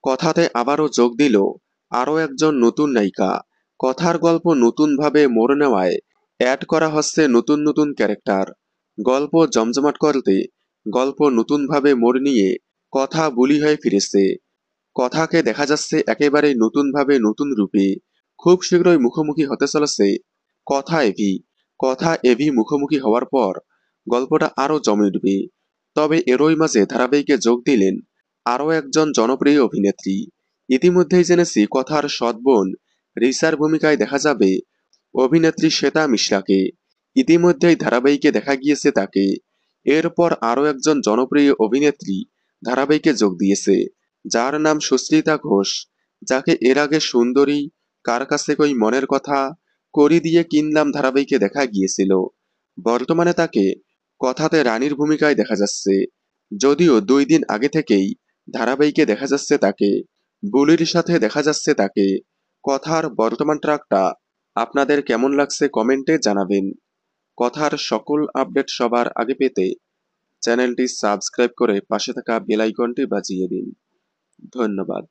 কথাতে আবারও যোগ দিল আরও একজন নতুন নায়িকা। কথার গল্প নতুনভাবে মোড় নেওয়ায় অ্যাড করা হচ্ছে নতুন নতুন ক্যারেক্টার। গল্প জমজমাট করতে গল্প নতুনভাবে মোড় নিয়ে কথা বুলি হয়ে ফিরেছে। কথাকে দেখা যাচ্ছে একেবারে নতুনভাবে নতুন রূপে। খুব শীঘ্রই মুখোমুখি হতে চলেছে কথা এভি। কথা এভি মুখোমুখি হওয়ার পর গল্পটা আরও জমে উঠবে। তবে এরই মাঝে ধারাবাহিকে যোগ দিলেন আরও একজন জনপ্রিয় অভিনেত্রী। ইতিমধ্যেই জেনেছি কথার সৎ বোন রিসার ভূমিকায় দেখা যাবে অভিনেত্রী শ্বেতা মিশ্রাকে। ইতিমধ্যেই ধারাবাহিকে দেখা গিয়েছে তাকে। এরপর আরও একজন জনপ্রিয় অভিনেত্রী ধারাবাহিকে যোগ দিয়েছে, যার নাম সুস্মিতা ঘোষ, যাকে এর আগে সুন্দরী, কার কাছে কই মনের কথা, করি দিয়ে কিনলাম ধারাবাহিকে দেখা গিয়েছিল। বর্তমানে তাকে কথাতে রানীর ভূমিকায় দেখা যাচ্ছে। যদিও 2 দিন আগে থেকেই ধারাবাহিকে দেখা যাচ্ছে তাকে বুলির সাথে দেখা যাচ্ছে তাকে। কথার বর্তমান ট্রাকটা আপনাদের কেমন লাগছে কমেন্টে জানাবেন। কথার সকল আপডেট সবার আগে পেতে চ্যানেলটি সাবস্ক্রাইব করে পাশে থাকা বেল আইকনটি বাজিয়ে দিন। ধন্যবাদ।